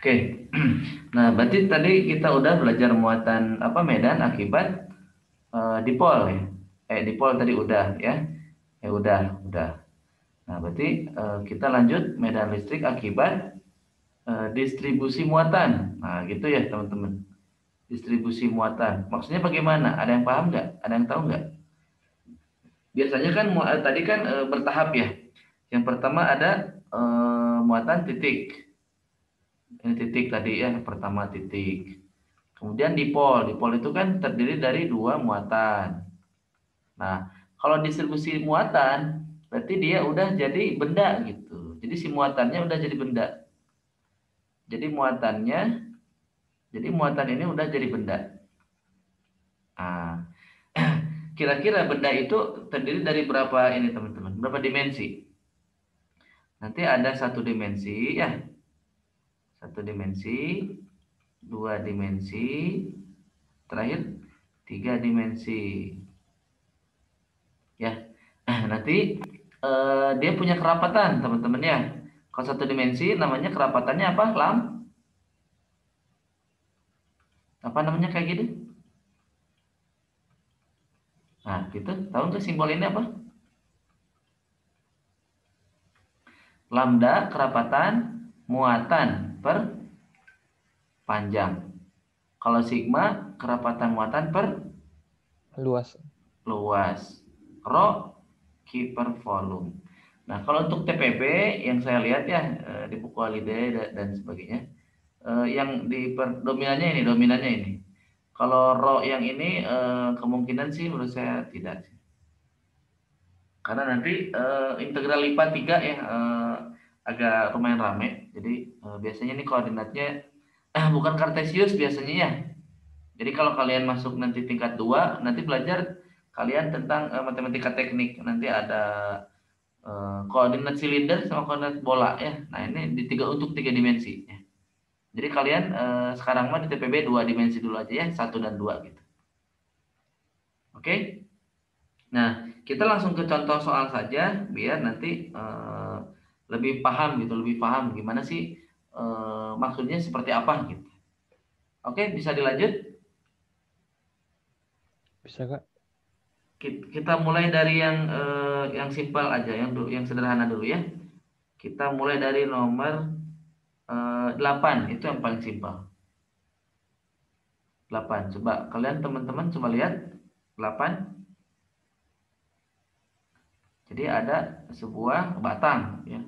Oke. Nah, berarti tadi kita udah belajar muatan apa medan akibat dipol ya. Dipol tadi udah ya. Ya udah. Nah, berarti kita lanjut medan listrik akibat distribusi muatan. Nah, gitu ya, teman-teman. Distribusi muatan. Maksudnya bagaimana? Ada yang paham nggak? Ada yang tahu nggak? Biasanya kan tadi kan bertahap ya. Yang pertama ada muatan titik. Ini titik tadi ya, yang pertama titik. Kemudian dipol. Dipol itu kan terdiri dari dua muatan. Nah, kalau distribusi muatan, berarti dia udah jadi benda gitu. Jadi si muatannya udah jadi benda. Jadi muatannya, jadi muatan ini udah jadi benda. Nah, kira-kira benda itu terdiri dari berapa ini teman-teman? Berapa dimensi? Nanti ada satu dimensi ya, satu dimensi, dua dimensi, terakhir tiga dimensi. Ya, nanti dia punya kerapatan teman-teman ya. Kalau satu dimensi namanya kerapatannya apa? Apa namanya kayak gini? Nah, gitu. Tahu nggak simbol ini apa? Lambda kerapatan muatan per panjang. Kalau sigma kerapatan muatan per Luas. luas. Rho Q per volume. Nah, kalau untuk TPP yang saya lihat ya di buku Holiday dan sebagainya, yang di dominannya ini. Kalau rho yang ini kemungkinan sih menurut saya tidak sih. Karena nanti integral lipat 3 ya agak lumayan rame. Jadi biasanya ini koordinatnya bukan kartesius biasanya ya. Jadi kalau kalian masuk nanti tingkat 2 nanti belajar kalian tentang matematika teknik. Nanti ada koordinat silinder sama koordinat bola ya. Nah, ini untuk tiga dimensi ya. Jadi kalian sekarang mah di TPB dua dimensi dulu aja ya, satu dan dua gitu. Oke? Nah, kita langsung ke contoh soal saja biar nanti lebih paham gitu, lebih paham gimana sih maksudnya seperti apa gitu. Oke, bisa dilanjut? Bisa, Kak? Kita mulai dari yang simpel aja, yang sederhana dulu ya. Kita mulai dari nomor 8, itu yang paling simpel. 8. Coba kalian teman-teman coba lihat 8. Jadi ada sebuah batang ya.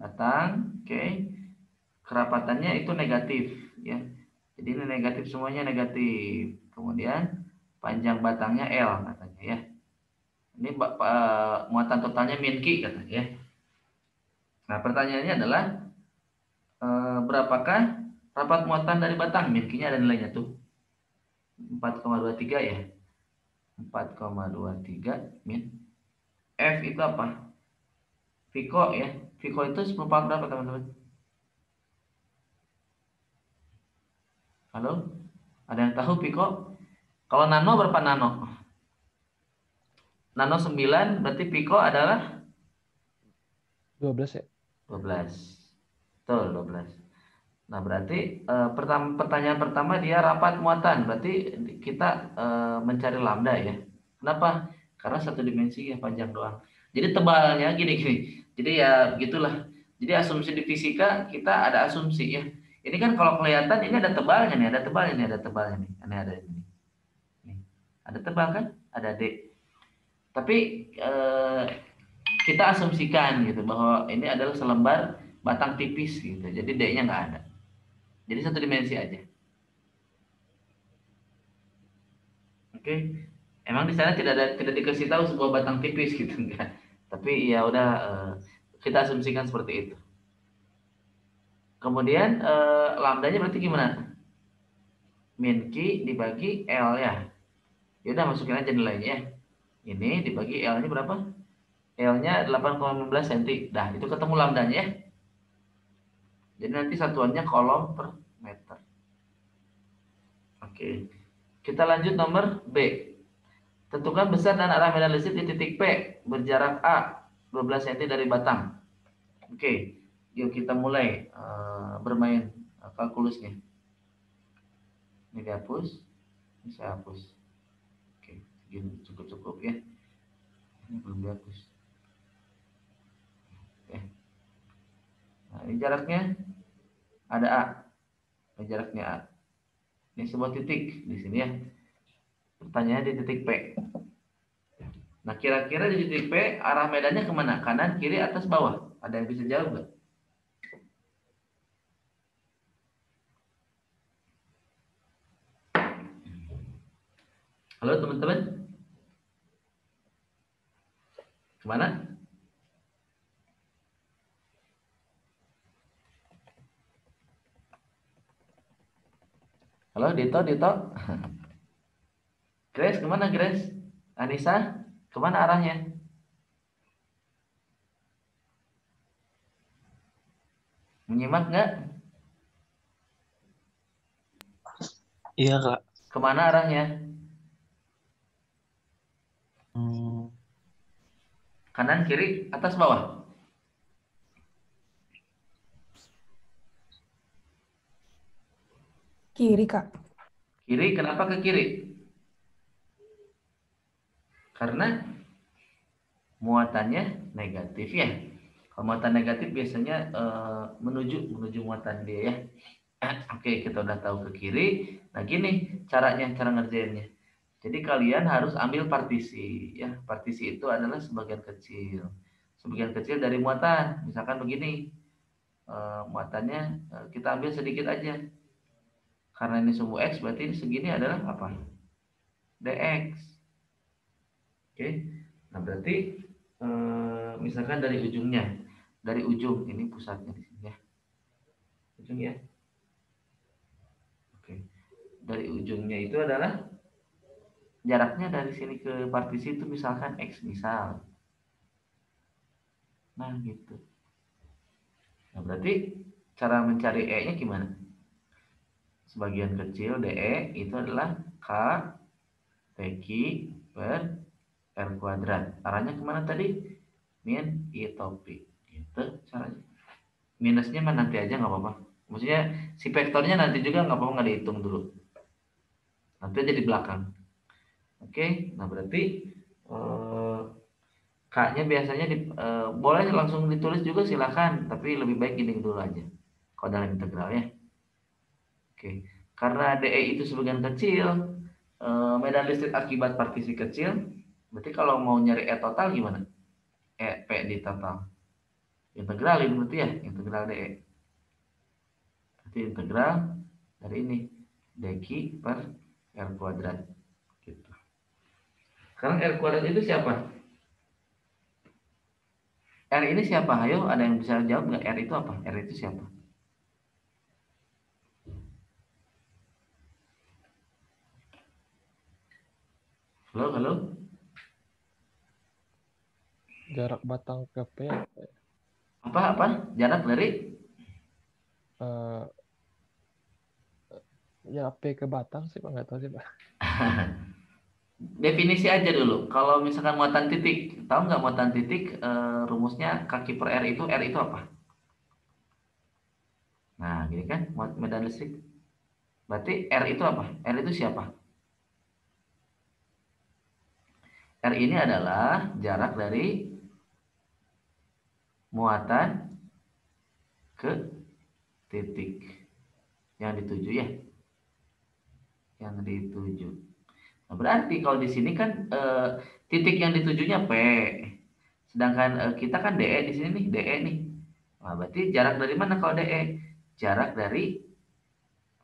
Batang, oke. Kerapatannya itu negatif ya. Jadi ini negatif, semuanya negatif. Kemudian panjang batangnya L katanya ya. Ini muatan totalnya min Q katanya ya. Nah, pertanyaannya adalah berapakah rapat muatan dari batang? Min Q-nya ada nilainya tuh. 4,23 ya. 4,23 min F itu apa? Vico ya. Vico itu 10 berapa teman-teman? Halo? Ada yang tahu Vico? Kalau nano berapa nano? Nano 9 berarti Pico adalah 12 ya? 12. Betul, 12. Nah, berarti pertanyaan pertama dia rapat muatan. Berarti kita mencari lambda ya. Kenapa? Karena satu dimensi ya panjang doang. Jadi tebalnya gini-gini. Jadi ya begitulah. Jadi asumsi di fisika kita ada asumsi ya. Ini kan kalau kelihatan ini ada tebalnya nih, ada tebalnya nih, ada tebalnya nih. Ini ada ini. Nih. Ada tebal kan? Ada D. Tapi eh, kita asumsikan gitu bahwa ini adalah selembar batang tipis gitu. Jadi D-nya nggak ada. Jadi satu dimensi aja. Oke. Emang di sana tidak dikasih tahu sebuah batang tipis gitu enggak. Tapi ya udah kita asumsikan seperti itu. Kemudian lambdanya berarti gimana? Min Q dibagi L ya. Ya udah masukin aja nilainya ya. Ini dibagi L-nya berapa? L-nya 8,15 cm. Dah, itu ketemu lambdanya ya. Jadi nanti satuannya kolom per meter. Oke. Kita lanjut nomor B. Tentukan besar dan arah medan listrik di titik P berjarak A 12 cm dari batang. Oke, yuk kita mulai bermain kalkulusnya? Ini dihapus, ini saya hapus. Oke, segini cukup ya. Ini belum dihapus. Oke. Nah, ini jaraknya ada A. Ini jaraknya A. Ini sebuah titik di sini ya. Pertanyaannya di titik P. Nah, kira-kira di titik P arah medannya kemana? Kanan, kiri, atas, bawah? Ada yang bisa jawab nggak? Halo teman-teman, kemana? Halo Dito, Dito. Grace, kemana Grace? Anissa, kemana arahnya? Menyimak nggak? Iya, Kak. Kemana arahnya? Kanan, kiri, atas, bawah? Kiri, Kak. Kiri, kenapa ke kiri? Karena muatannya negatif ya. Kalau muatan negatif biasanya menuju muatan dia ya. Oke, kita udah tahu ke kiri. Nah, gini cara ngerjainnya. Jadi kalian harus ambil partisi ya. Partisi itu adalah sebagian kecil. Sebagian kecil dari muatan. Misalkan begini. Muatannya kita ambil sedikit aja. Karena ini sumbu X berarti ini segini adalah apa? Dx. Oke. Nah, berarti misalkan dari ujungnya. Dari ujung ini pusatnya di sini ya. Ujung ya. Oke. Dari ujungnya itu adalah jaraknya dari sini ke partisi itu misalkan X misal. Nah, gitu. Nah, berarti cara mencari E-nya gimana? Sebagian kecil DE itu adalah K PQ per R kuadrat. Arahnya kemana tadi? Min I topi. Gitu caranya. Minusnya mah nanti aja nggak apa-apa. Maksudnya si vektornya nanti juga nggak apa-apa, nggak dihitung dulu. Nanti aja di belakang. Oke, nah berarti K-nya biasanya boleh langsung ditulis juga silakan, tapi lebih baik gini dulu aja. Kalau dalam integral ya. Oke, karena DE itu sebagian kecil, medan listrik akibat partisi kecil, berarti kalau mau nyari E total gimana? P di total. Integral ini berarti ya, integral DE. Berarti integral dari ini, dq per R kuadrat. Gitu. Sekarang R kuadrat itu siapa? R ini siapa? Ayo, ada yang bisa jawab nggak? R itu apa? R itu siapa? Halo, halo. Jarak batang ke P apa ya? Apa? Jarak dari? Ya P ke batang sih Pak, nggak tahu sih Pak. Definisi aja dulu. Kalau misalkan muatan titik, tahu nggak muatan titik rumusnya kaki per R itu apa? Nah, gini kan, medan listrik. Berarti R itu apa? R itu siapa? R ini adalah jarak dari muatan ke titik yang dituju ya. Yang dituju. Nah, berarti kalau di sini kan titik yang ditujunya P. Sedangkan kita kan DE di sini nih, DE nih. Nah, berarti jarak dari mana kalau DE? Jarak dari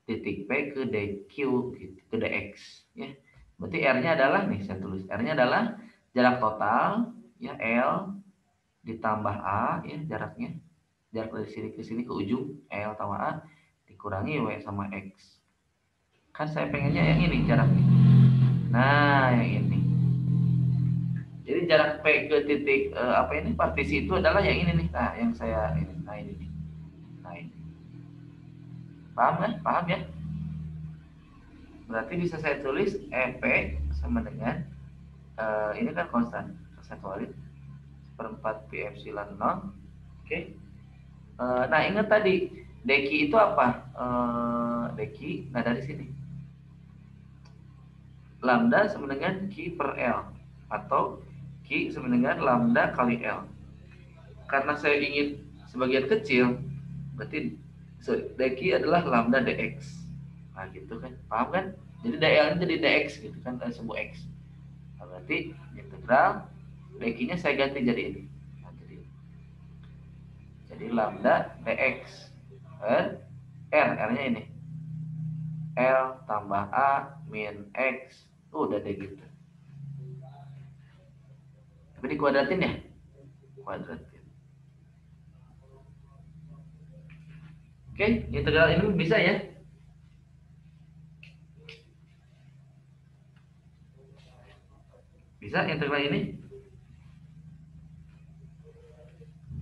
titik P ke DQ gitu, ke DX ya. Berarti R-nya adalah nih saya tulis R-nya adalah jarak total ya L ditambah A ya jaraknya. Jarak dari sini ke sini ke ujung L tambah A dikurangi W sama X. Kan saya pengennya yang ini jaraknya. Nah, yang ini. Jadi jarak P ke titik apa ini partisi itu adalah yang ini nih. Nah, yang saya ini. Nah, ini nih. Nah, ini. Paham kan? Paham ya? Berarti bisa saya tulis EP sama dengan ini kan konstan satualin seperempat pi epsilon 0. Oke. Nah, ingat tadi Deki itu apa? Deki, nah dari sini. Lambda sama dengan Q per L. Atau Q sama dengan lambda kali L. Karena saya ingin sebagian kecil, berarti dq adalah lambda dx. Nah gitu kan, paham kan? Jadi dl ini jadi dx gitu kan, sebuah x. Nah, berarti integral dq nya saya ganti jadi ini. Nah, jadi lambda dx per r nya ini l tambah a min x. Udah deh gitu. Tapi dikuadratin ya, kuadratin. Oke, integral ini bisa ya. Bisa integral ini.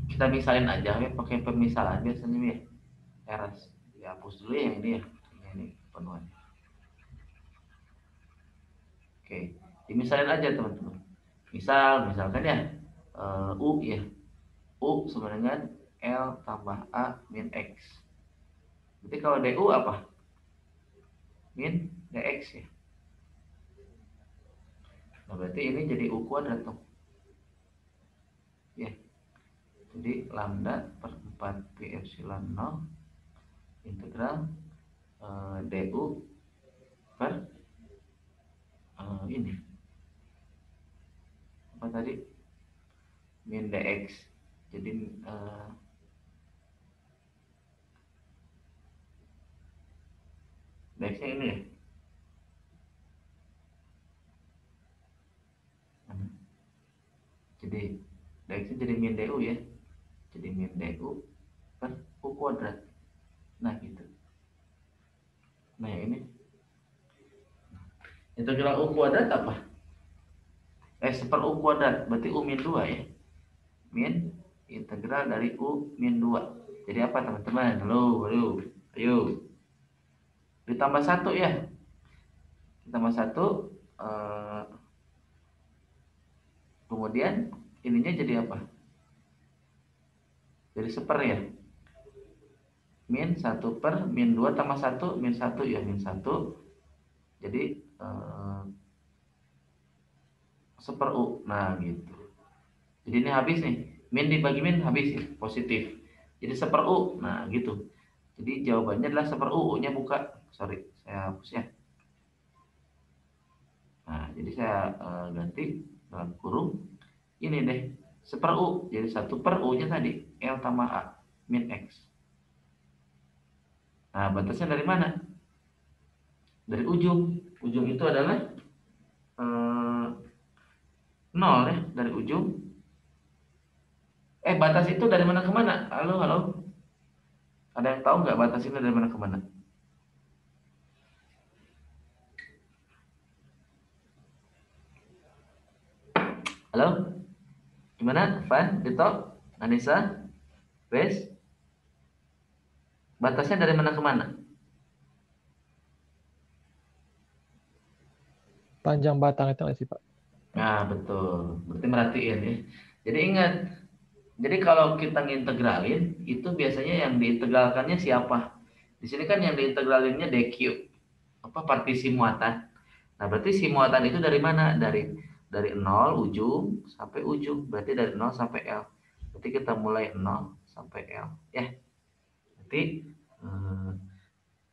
Kita misalin aja ya, pakai pemisalan biasanya ya. Eras. Ya hapus dulu yang ini ya. Ini penuhan. Oke, dimisalin aja teman-teman. Misalkan ya U ya. U sama dengan L tambah A min X. Berarti kalau DU apa? Min DX ya. Nah, berarti ini jadi U kuadrat tuh. Ya. Jadi lambda per 4 pi epsilon 0 integral DU per ini. Apa tadi? Min DX. Jadi DX-nya ini ya. Jadi DX-nya jadi min DU ya. Jadi min DU per U kuadrat. Nah gitu. Nah yang ini. Integral U kuadrat apa? Seper U kuadrat. Berarti U min 2 ya. Min integral dari U min 2. Jadi apa teman-teman? Halo. Ayo. Ditambah 1 ya. Ditambah 1. Kemudian ininya jadi apa? Jadi seper ya. Min 1 per min 2 tambah 1 min 1 ya, min 1. Jadi seper U. Nah gitu. Jadi ini habis nih. Min dibagi min habis ya, positif. Jadi seper U. Nah gitu. Jadi jawabannya adalah seper U. U-nya buka. Sorry, saya hapus ya. Nah, jadi saya ganti dalam kurung ini deh. Seper U. Jadi 1 per U-nya tadi L tambah A min X. Nah, batasnya dari mana? Dari ujung. Ujung itu adalah 0 ya, dari ujung. Batas itu dari mana ke mana? Halo. Ada yang tahu nggak batas ini dari mana ke mana? Halo? Gimana? Van, Dito, Anissa, Wes? Batasnya dari mana ke mana? Panjang batang itu nggak sih, Pak? Nah, betul. Berarti merhatiin ya. Jadi ingat, jadi kalau kita ngintegralin, itu biasanya yang diintegralkannya siapa? Di sini kan yang diintegralinnya dq, apa partisi muatan. Nah, berarti si muatan itu dari mana? Dari 0 ujung sampai ujung. Berarti dari 0 sampai L. Berarti kita mulai 0 sampai L. Ya.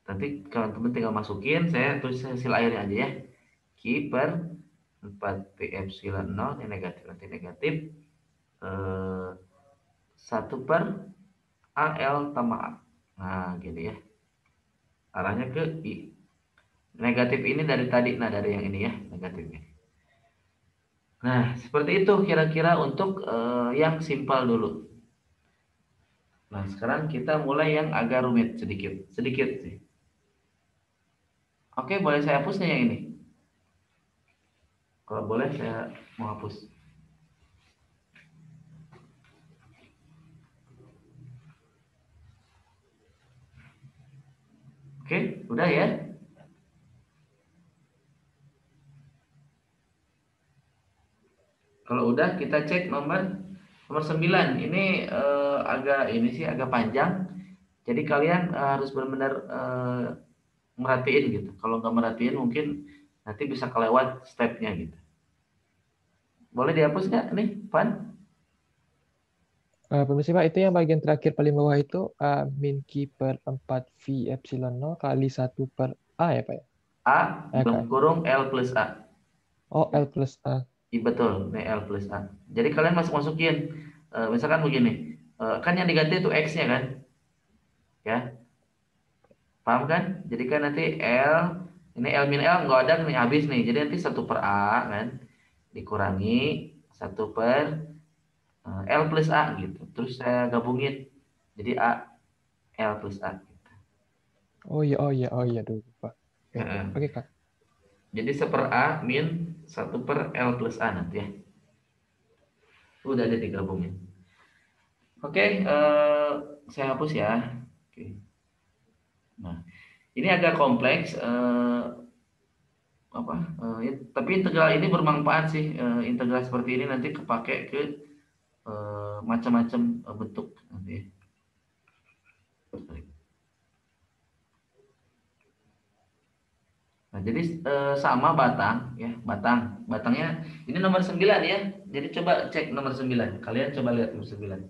Nanti kalau teman tinggal masukin, saya tulis hasil akhirnya aja ya. Q per 4 P epsilon 0 ini negatif, nanti negatif 1 per AL tambah A. Nah, gitu ya. Arahnya ke I. Negatif ini dari tadi, nah dari yang ini ya, negatifnya. Nah, seperti itu kira-kira untuk yang simpel dulu. Nah, sekarang kita mulai yang agak rumit sedikit sih. Oke, boleh saya hapusnya yang ini? Kalau boleh saya mau hapus. Oke, udah ya. Kalau udah kita cek nomor 9. Ini agak panjang. Jadi kalian harus benar-benar merhatiin gitu. Kalau nggak merhatiin mungkin nanti bisa kelewat stepnya gitu. Boleh dihapus nggak nih, Van? Permisi Pak, itu yang bagian terakhir paling bawah itu min Q per 4 V epsilon 0 kali 1/A ya Pak ya? A Kak. dalam kurung L plus A. Oh, L plus A. Iya betul, ini L plus A. Jadi kalian masukin, misalkan begini, kan yang diganti itu X-nya kan, ya, paham kan? Jadi kan nanti L, ini L min L nggak ada nih habis nih, jadi nanti 1/A kan, dikurangi 1/, L plus A gitu. Terus saya gabungin, jadi A, L plus A. Gitu. Oh iya dulu Pak. Oke, Heeh. oke Kak. Jadi 1/A min 1/L plus A nanti ya. Udah ada digabungin. Oke, saya hapus ya. Oke. Nah, ini agak kompleks, apa? Tapi integral ini bermanfaat sih. Integral seperti ini nanti kepake ke macam-macam bentuk nanti. Nah, jadi sama batang ya, batangnya ini nomor 9 ya. Jadi coba cek nomor 9. Kalian coba lihat nomor 9.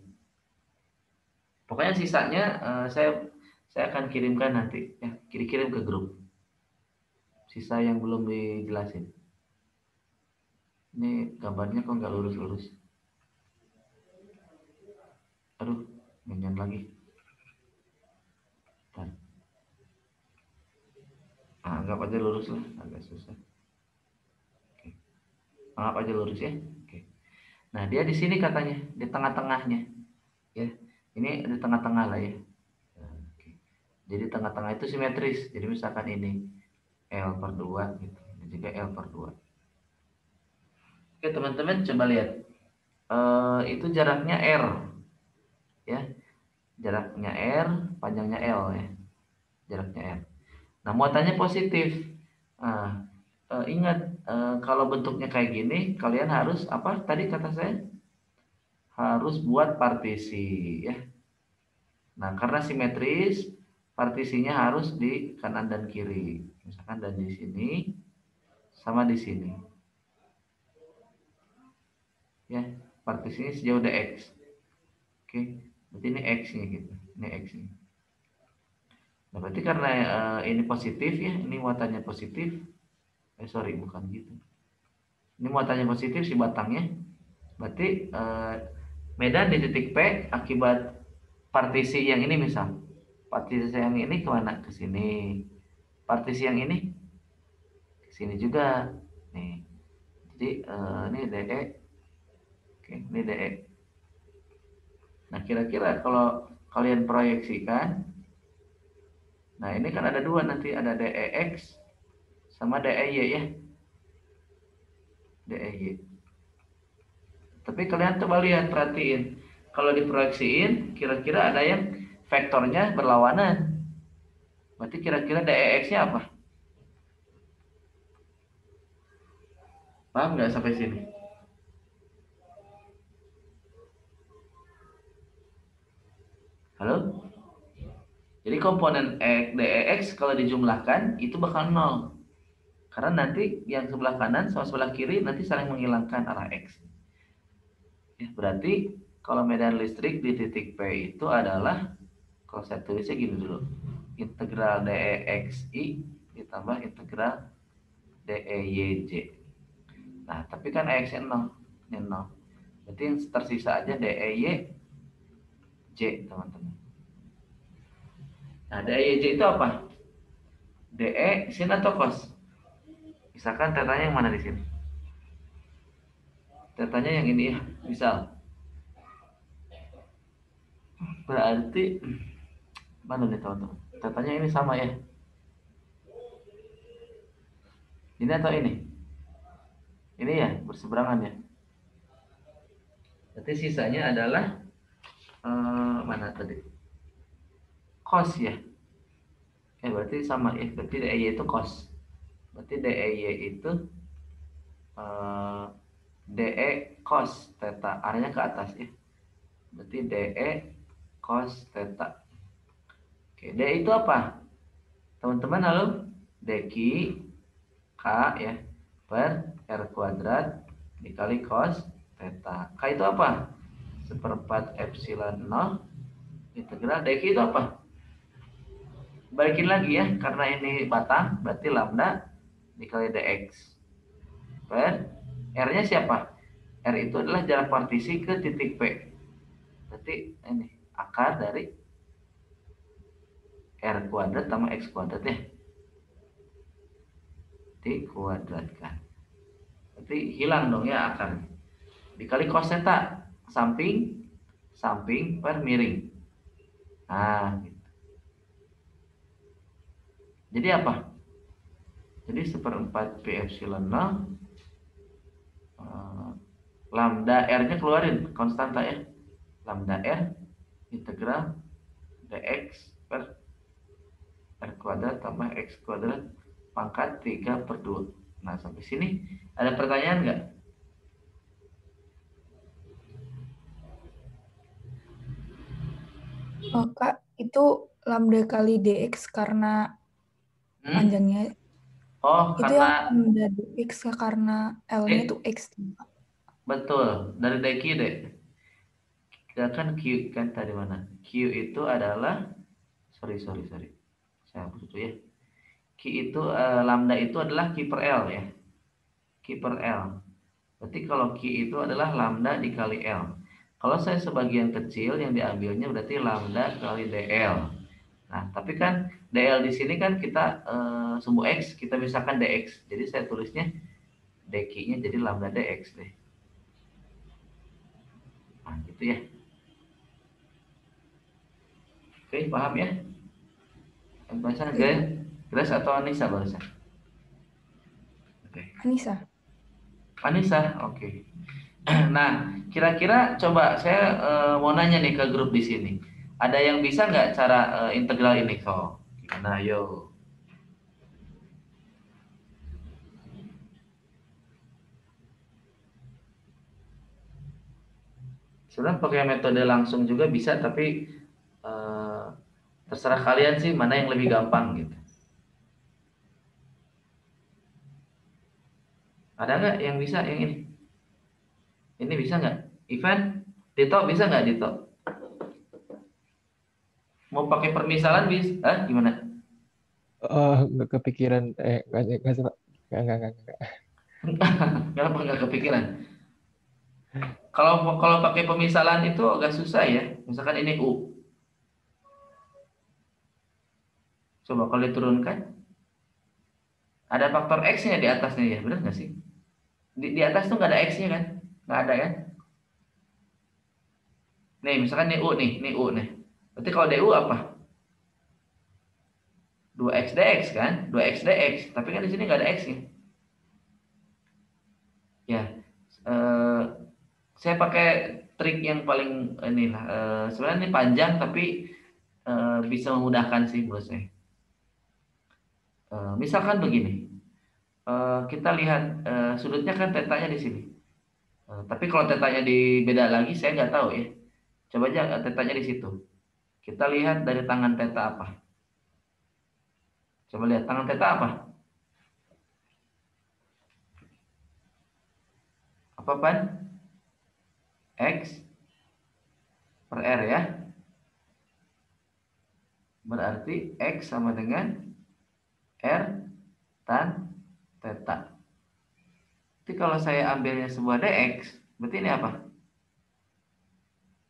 Pokoknya sisanya saya akan kirimkan nanti ya, kirim ke grup. Sisa yang belum dijelasin. Ini gambarnya kok nggak lurus-lurus. Aduh, nyanyian lagi. Bentar. Anggap aja lurus lah, agak susah. Oke. Anggap aja lurus ya. Oke. Nah, dia di sini katanya, di tengah-tengahnya. Ya, ini di tengah-tengah lah ya. Oke. Jadi tengah-tengah itu simetris. Jadi misalkan ini L/2 gitu. Dan juga L/2. Oke, teman-teman coba lihat. Itu jaraknya R ya. Jaraknya R, panjangnya L ya. Jaraknya R. Nah, muatannya positif. Nah, ingat kalau bentuknya kayak gini, kalian harus apa? Tadi kata saya harus buat partisi ya. Nah, karena simetris, partisinya harus di kanan dan kiri. Misalkan dan di sini sama di sini. Ya, partisinya sejauh dx. Oke, berarti ini x-nya gitu. Ini x-nya. Nah, berarti karena ini positif ya, ini muatannya positif. Sorry, bukan gitu. Ini muatannya positif si batangnya. Berarti medan di titik P akibat partisi yang ini misal. Partisi yang ini kemana? Ke sini. Partisi yang ini ke sini juga. Nih. Jadi ini DE. Oke, ini DE. Nah, kira-kira kalau kalian proyeksikan, nah ini kan ada dua nanti, ada DEX sama DEY ya. DEY. Tapi kalian coba lihat, perhatiin. Kalau diproyeksiin, kira-kira ada yang vektornya berlawanan. Berarti kira-kira DEX-nya apa? Paham nggak sampai sini? Halo? Jadi komponen DEX kalau dijumlahkan itu bakal 0. Karena nanti yang sebelah kanan sama sebelah kiri nanti saling menghilangkan arah X. Ya, berarti kalau medan listrik di titik P itu adalah, kalau saya tulisnya gini dulu, integral DEXI ditambah integral DEYJ. Nah, tapi kan X-nya 0. Ini 0. Berarti yang tersisa aja DEYJ, teman-teman. Nah, DEYJ itu apa? DE sin atau cos? Misalkan tetanya yang mana di sini? Tetanya yang ini ya, misal. Berarti mana nih teman-teman? Tetanya ini sama ya. Ini atau ini? Ini ya, berseberangan ya. Berarti sisanya adalah mana tadi? Cos ya. Berarti sama ya. Berarti DEY itu cos. Berarti DEY itu eh, DE cos theta. Arahnya ke atas ya. Berarti DE cos theta. Oke, D itu apa? Teman-teman halo? Dq K ya per R kuadrat dikali cos theta. K itu apa? Seperempat epsilon 0 integral dq itu apa? Balikin lagi ya, karena ini batang, berarti lambda dikali dx per R-nya siapa? R itu adalah jarak partisi ke titik P. Berarti ini akar dari R kuadrat tambah X kuadrat ya. Dikuadratkan. Berarti hilang dong ya akarnya. Dikali cos theta, samping per miring. Nah, gitu. Jadi apa? Jadi seperempat P epsilon 0 lambda R-nya keluarin konstanta ya. Lambda R integral dx per R kuadrat tambah X kuadrat pangkat 3/2. Nah, sampai sini ada pertanyaan nggak? Oh, Kak, itu lambda kali dx karena panjangnya. Oh, Itu yang karena lambda dx karena L-nya itu x. betul dari dq deh. Kita kan Q kan tadi mana? Q itu adalah sorry. Saya hapus itu ya. Q itu lambda itu adalah Q per L ya. Q per L. Berarti kalau Q itu adalah lambda dikali L. Kalau saya sebagian kecil yang diambilnya berarti lambda kali DL. Nah, tapi kan DL di sini kan kita sumbu X, kita misalkan DX. Jadi saya tulisnya DQ-nya jadi lambda DX deh. Nah, gitu ya. Oke, paham ya? Yang bahasan Grace atau Anissa barusan? Oke. Anissa. Anissa, oke. Nah, kira-kira coba saya mau nanya nih ke grup di sini. Ada yang bisa nggak cara integral ini? So, gimana? Yo. Sebenarnya pakai metode langsung juga bisa, tapi terserah kalian sih mana yang lebih gampang gitu. Ada nggak yang bisa yang ini? Ini bisa nggak? Ivan, Dito bisa nggak Dito? Mau pakai permisalan bisa? Gimana? Nggak kepikiran. Nggak sempat. Nggak. Kenapa nggak kepikiran? Kalau pakai pemisalan itu agak susah ya. Misalkan ini U. Coba kalau diturunkan, ada faktor X-nya di atasnya ya, benar nggak sih? Di atas tuh nggak ada X-nya kan? Nggak ada kan? Nih, misalkan ini U nih. Berarti kalau DU apa? 2x dx kan? 2x dx. Tapi kan di sini nggak ada X-nya. Ya, eh, saya pakai trik yang paling inilah. Sebenarnya ini panjang tapi bisa memudahkan sih menurut saya. Misalkan begini, kita lihat sudutnya kan tetanya di sini. Tapi kalau tetanya di beda lagi saya nggak tahu ya. Coba aja tetanya di situ. Kita lihat dari tangan teta apa. Coba lihat tangan teta apa? Apa Pan? X per R ya. Berarti X sama dengan R tan theta. Jadi kalau saya ambilnya sebuah dx, berarti ini apa?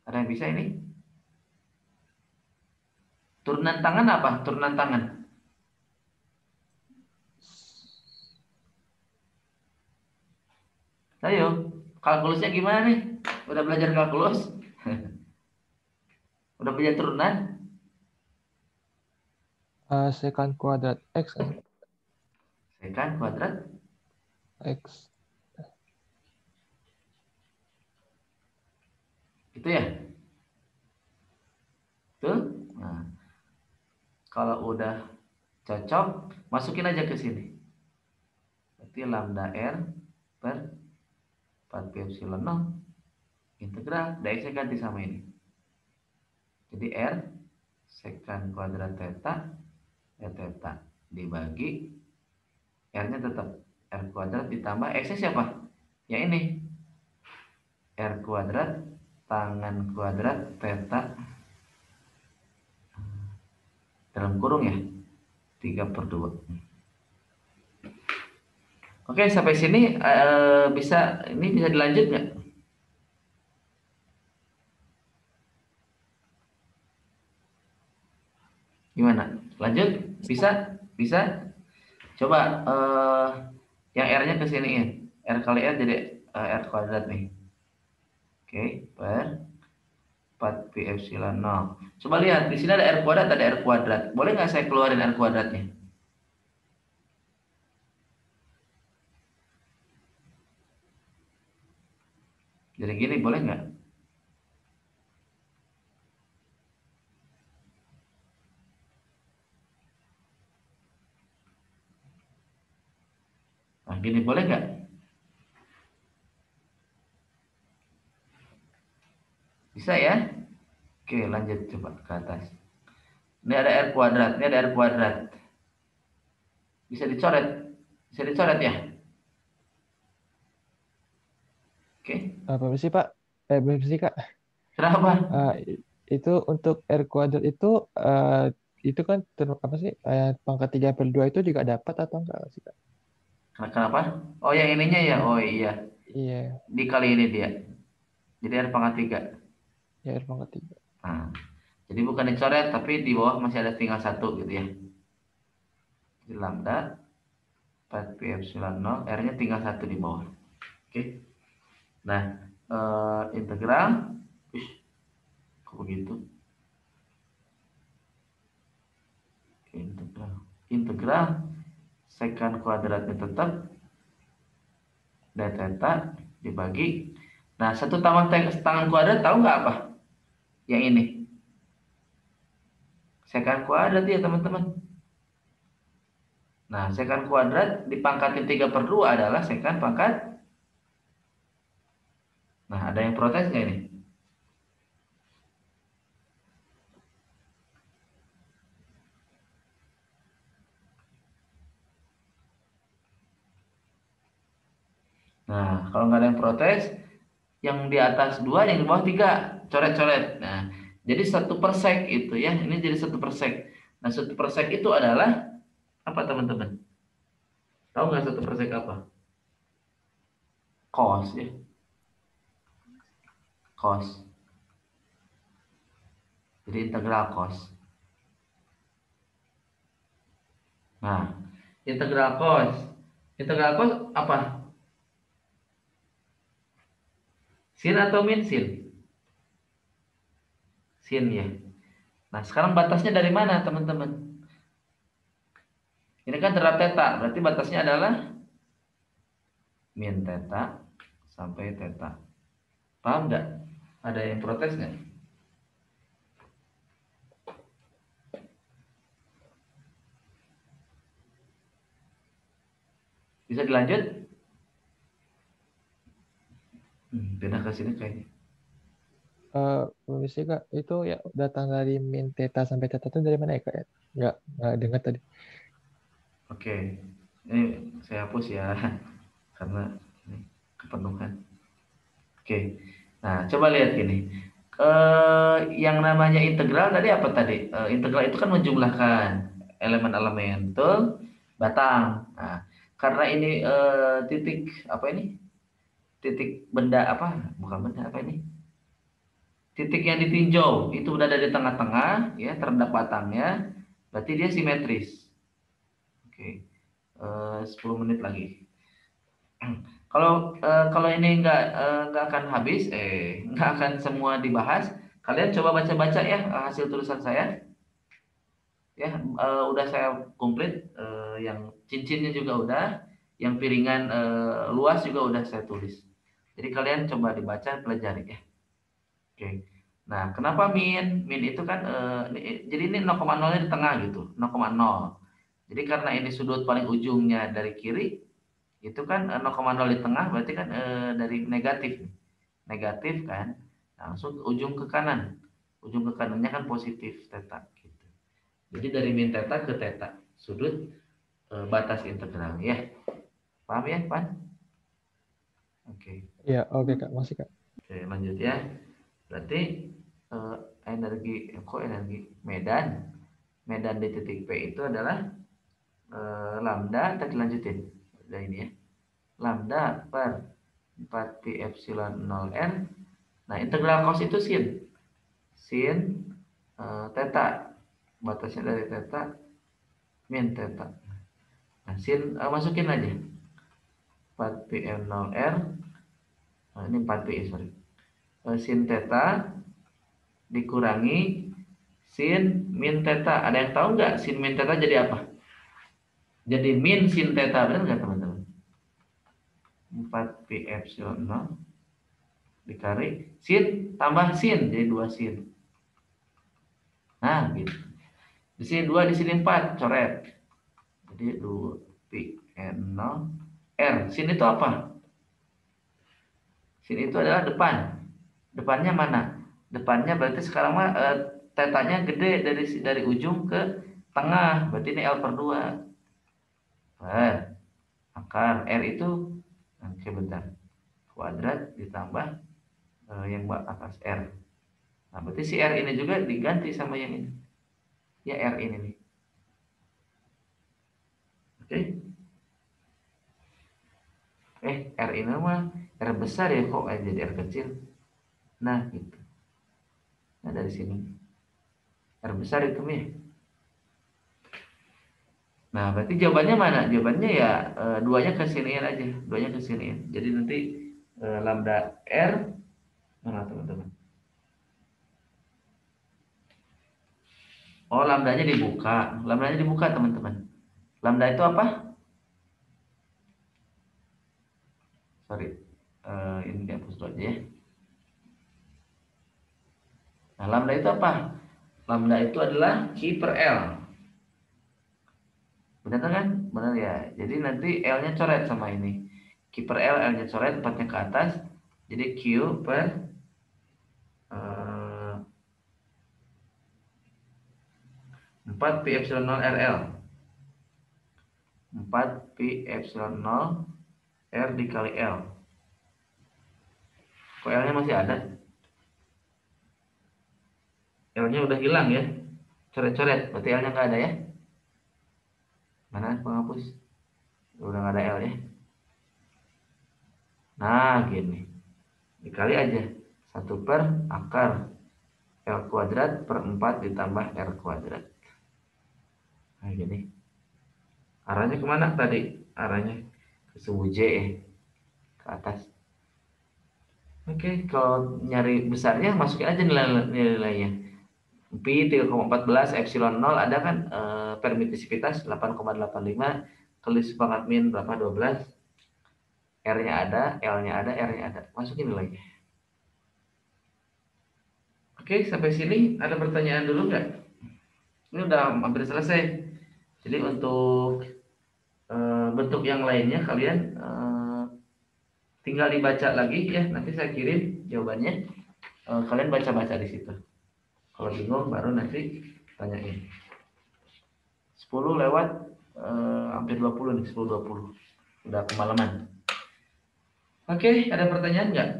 Ada yang bisa ini? Turunan tangan apa? Turunan tangan. Ayo, kalkulusnya gimana nih? Udah belajar kalkulus? Udah punya turunan? Secant kuadrat X. Secant kuadrat X. itu ya? Tuh. Nah, kalau udah cocok, masukin aja ke sini. Berarti lambda R per 4 pi epsilon 0 integral dx-nya ganti sama ini. Jadi R Sekan kuadrat theta, ya theta dibagi R-nya tetap R kuadrat ditambah X-nya siapa? Ya ini R kuadrat tangan kuadrat theta dalam kurung ya 3/2. Oke, sampai sini bisa dilanjut nggak? Gimana? Lanjut? Bisa? Bisa? Coba yang R-nya ke siniin. R kali R jadi R kuadrat nih. Oke, per 4 pi epsilon 0. Coba lihat, di sini ada R kuadrat, ada R kuadrat. Boleh nggak saya keluarin R kuadratnya? Jadi gini, boleh nggak? Nah, gini boleh nggak? Bisa ya? Oke, lanjut coba ke atas. Ini ada R kuadrat, ini ada R kuadrat. Bisa dicoret? Bisa dicoret ya? Oke. Apa sih Pak? Berapa sih Kak? Kenapa? Itu untuk R kuadrat itu kan apa sih? Pangkat 3/2 itu juga dapat atau enggak sih Kak? Kenapa? Oh, yang ininya ya? Oh iya. Iya, Dikali ini dia. Jadi R pangkat 3. ya R pangkat 3. Nah, jadi bukan dicoret, tapi di bawah masih ada tinggal 1 gitu ya. Jadi lambda 4 pi epsilon 0, R-nya tinggal 1 di bawah. Oke. Nah, integral. Kok begitu? Oke, integral sekan kuadratnya tetap d theta dibagi. Nah, satu tangan kuadrat tahu nggak apa? Yang ini. Sekan kuadrat ya teman-teman. Nah, sekan kuadrat dipangkatin 3/2 adalah sekan pangkat. Nah, ada yang protes nggak ini? Nah, kalau nggak ada yang protes, yang di atas 2, yang di bawah 3, coret-coret. Nah, jadi 1/sek itu ya, ini jadi 1/sek. Nah, 1/sek itu adalah apa teman-teman? Tahu nggak 1/sek apa? Cos ya, cos. Jadi integral cos. Nah, integral cos. Integral cos apa? Sin atau min sin? Sin ya. Nah, sekarang batasnya dari mana teman-teman? Ini kan terhadap theta, berarti batasnya adalah min theta sampai theta. Paham nggak? Ada yang protes nggak? Bisa dilanjut? Pindah ke sini kayaknya. Permisi Kak, itu ya datang dari min theta sampai theta itu dari mana ya Kak? Nggak dengar tadi. Oke, ini saya hapus ya karena ini kepenuhan. Oke, nah coba lihat gini. Yang namanya integral tadi apa tadi? Integral itu kan menjumlahkan elemen-elemen, betul? Batang. Nah, karena ini titik apa ini? Titik benda apa? Bukan benda apa ini? Titik yang ditinjau itu berada di tengah-tengah, ya terhadap batangnya. Berarti dia simetris. Oke, 10 menit lagi. Kalau ini nggak akan habis, nggak akan semua dibahas. Kalian coba baca-baca ya hasil tulisan saya. Ya, udah saya komplit. Yang cincinnya juga udah, yang piringan luas juga udah saya tulis. Jadi kalian coba dibaca, pelajari ya. Oke. Nah, kenapa min? Min itu kan jadi ini 0,0-nya di tengah gitu, 0,0. Jadi karena ini sudut paling ujungnya dari kiri, itu kan 0,0 di tengah berarti kan dari negatif. Negatif kan. Langsung ujung ke kanan. Ujung ke kanannya kan positif theta gitu. Jadi dari min theta ke theta, sudut batas integral ya. Paham ya, Pan? Oke. Ya, oke Kak, masih Kak. Oke, lanjut ya. Berarti energi medan di titik P itu adalah lambda, tadi lanjutin. Udah ini ya. Lambda per 4 pi epsilon 0 r. Nah, integral cos itu sin theta. Batasnya dari theta min theta. Nah, sin masukin aja 4 pi m 0 r. Nah, ini 4 pi sorry. Sin theta dikurangi sin min theta. Ada yang tahu nggak sin min theta jadi apa? Jadi min sin theta, benar nggak teman-teman? 4 pi epsilon 0 dikali sin tambah sin, jadi 2 sin. Nah, gitu. Di sini 2, di sini 4, coret. Jadi 2 pi n 0 r. Sin itu apa? Sin itu adalah depan. Depannya mana? Depannya berarti sekarang mah tetanya gede dari ujung ke tengah. Berarti ini L per 2. Akar R itu oke bentar. Kuadrat ditambah yang atas R. Nah, berarti si R ini juga diganti sama yang ini. Ya R ini nih. Oke. R ini mah R besar ya, kok jadi R kecil. Nah, gitu. Nah, dari sini. R besar itu nih. Nah, berarti jawabannya mana? Jawabannya ya duanya ke siniin aja. Duanya ke siniin. Jadi nanti lambda R mana teman-teman? Oh, lambdanya dibuka. Lambdanya dibuka, teman-teman. Lambda itu apa? Sorry. Ini dihapus dulu aja ya. Nah, lambda itu apa? Lambda itu adalah Q per L. Benar kan? Benar ya. Jadi nanti L-nya coret sama ini. Q per L, L-nya coret, 4-nya ke atas. Jadi Q per 4 pi epsilon 0 RL. 4 pi epsilon 0 R dikali L. Kok L-nya masih ada? L-nya udah hilang ya. Coret-coret. Berarti L-nya nggak ada ya. Mana penghapus? Udah nggak ada L ya. Nah, gini. Dikali aja. 1 per akar L kuadrat per 4 ditambah R kuadrat. Nah, gini. Arahnya kemana tadi? Arahnya ke suhu J ya. Ke atas. Oke, kalau nyari besarnya masukin aja nilai-nilainya. Pi 3,14 epsilon 0 ada kan permitisivitas 8,85 kali sepakat min berapa 12. R-nya ada, L-nya ada, R-nya ada. Masukin nilainya. Oke, sampai sini ada pertanyaan dulu nggak? Ini udah hampir selesai. Jadi untuk bentuk yang lainnya kalian tinggal dibaca lagi ya. Nanti saya kirim jawabannya. Kalian baca-baca di situ. Kalau bingung baru nanti tanyain. 10 lewat hampir 20 nih, 10.20. Udah kemalaman. Oke, ada pertanyaan nggak?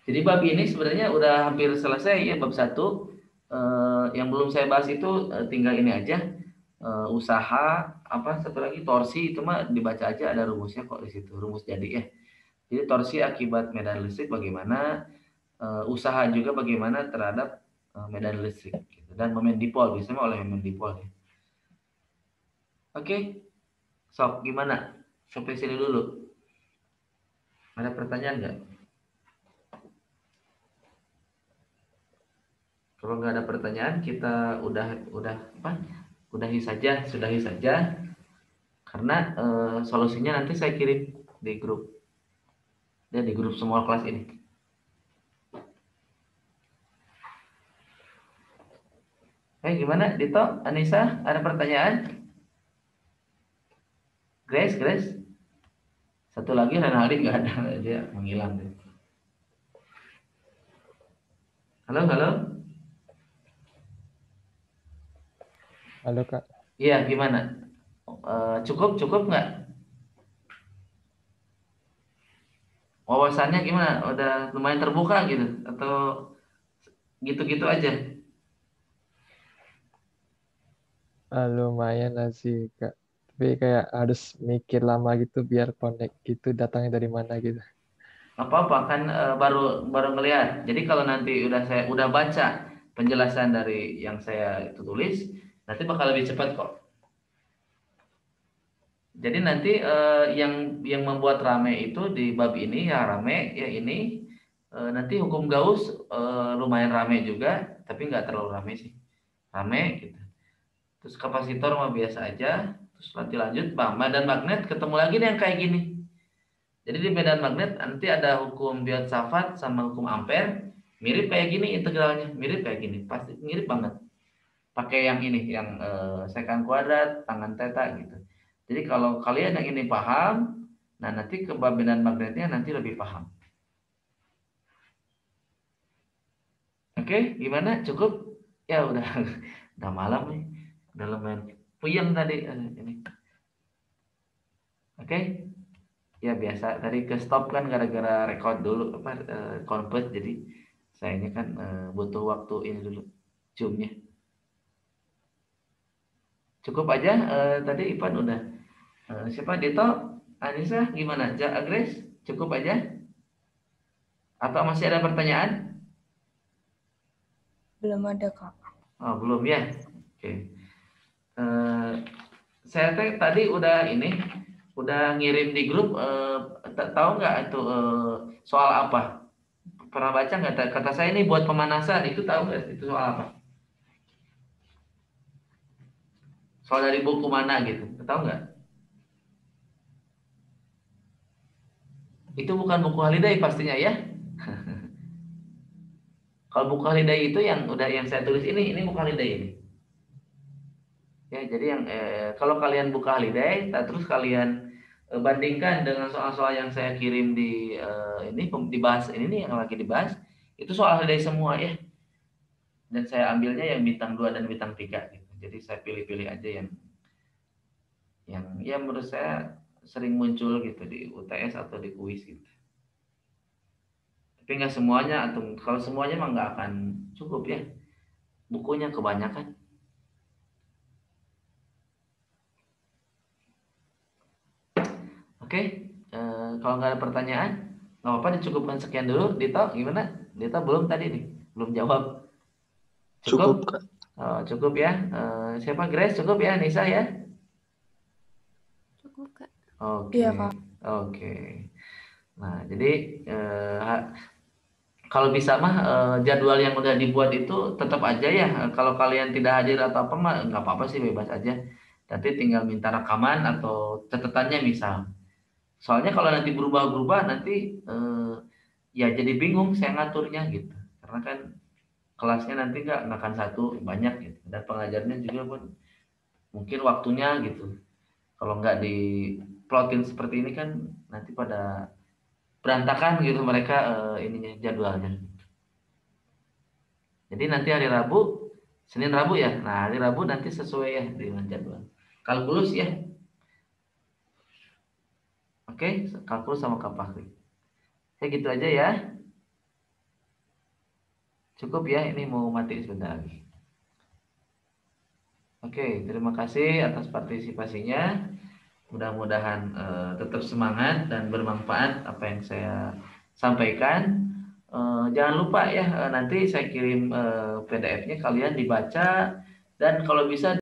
Jadi bab ini sebenarnya udah hampir selesai ya, bab 1. Yang belum saya bahas itu tinggal ini aja. Usaha apa satu lagi torsi itu mah dibaca aja, ada rumusnya kok di situ, rumus jadi ya. Jadi torsi akibat medan listrik bagaimana, usaha juga bagaimana terhadap medan listrik gitu. Dan momen dipol biasanya oleh momen dipol ya. Oke. Sob gimana? Sampai sini dulu. Ada pertanyaan nggak? Kalau nggak ada pertanyaan, kita sudahi saja. Karena solusinya nanti saya kirim di grup. Dan di grup semua kelas ini. Gimana? Dito, Anissa, ada pertanyaan? Grace. Satu lagi Renaldi nggak ada, dia menghilang. Halo. Halo Kak. Iya, gimana? Cukup nggak? Wawasannya gimana? Udah lumayan terbuka gitu? Atau gitu-gitu aja? Lumayan lah sih Kak. Tapi kayak harus mikir lama gitu biar connect gitu datangnya dari mana gitu. Apa-apa kan baru baru ngelihat. Jadi kalau nanti saya udah baca penjelasan dari yang saya itu tulis, nanti bakal lebih cepat kok. Jadi nanti yang membuat rame itu di bab ini ya rame ya ini nanti hukum Gauss lumayan rame juga, tapi nggak terlalu rame sih. Rame gitu. Terus kapasitor mah biasa aja. Terus nanti lanjut bang, medan magnet ketemu lagi nih yang kayak gini. Jadi di medan magnet nanti ada hukum Biot-Savart sama hukum Ampere, mirip kayak gini integralnya, mirip kayak gini, pasti mirip banget. Pakai yang ini, yang secant kuadrat, tangan theta gitu. Jadi kalau kalian yang ini paham, nah nanti ke bab medan magnetnya nanti lebih paham. Oke, gimana? Cukup? Ya udah, udah malam nih, udah lumayan puyeng tadi ini. Oke. Ya biasa tadi ke stop kan gara-gara record dulu apa convert jadi sayanya kan butuh waktu ini dulu zoomnya. Cukup aja tadi Ivan udah. Siapa Dito, Anissa gimana? Agres cukup aja atau masih ada pertanyaan? Belum ada, Kak. Oh, belum ya. Oke. Eh, saya tadi udah ini udah ngirim di grup tahu nggak itu soal apa? Pernah baca nggak? Kata saya ini buat pemanasan itu tahu nggak itu soal apa? Soal dari buku mana gitu, tahu nggak? Itu bukan buku Haliday pastinya ya. Kalau buku Haliday itu yang udah yang saya tulis ini buku Haliday ini. Ya, jadi yang kalau kalian buka Haliday, terus kalian bandingkan dengan soal-soal yang saya kirim di ini dibahas ini nih yang lagi dibahas, itu soal Haliday semua ya. Dan saya ambilnya yang bintang 2 dan bintang 3 gitu. Jadi saya pilih-pilih aja yang ya menurut saya sering muncul gitu di UTS atau di kuis gitu. Tapi nggak semuanya atau kalau semuanya mah nggak akan cukup ya. Bukunya kebanyakan. Oke, kalau nggak ada pertanyaan, nggak apa-apa dicukupkan sekian dulu. Dito, gimana? Dito belum tadi nih, belum jawab. Cukup, Cukup? Kak. Oh, cukup ya. Siapa Grace? Cukup ya, Nisa ya? Cukup, Kak. Oke, Iya, Kak. oke. Nah, jadi kalau bisa mah jadwal yang udah dibuat itu tetap aja ya. Kalau kalian tidak hadir atau apa mah nggak apa-apa sih, bebas aja. Nanti tinggal minta rekaman atau catatannya misal. Soalnya kalau nanti berubah-berubah nanti ya jadi bingung saya ngaturnya gitu. Karena kan kelasnya nanti nggak akan satu, banyak gitu. Dan pengajarnya juga pun mungkin waktunya gitu. Kalau nggak diplotin seperti ini kan nanti pada berantakan gitu mereka ininya jadwalnya. Jadi nanti hari Rabu, Senin Rabu ya. Nah hari Rabu nanti sesuai ya dengan jadwal. Kalkulus ya. Oke, kalkulus sama kapakri. Kayak gitu aja ya. Cukup ya, ini mau mati sebentar lagi. Oke, terima kasih atas partisipasinya. Mudah-mudahan tetap semangat dan bermanfaat apa yang saya sampaikan. Jangan lupa ya, nanti saya kirim PDF-nya kalian dibaca dan kalau bisa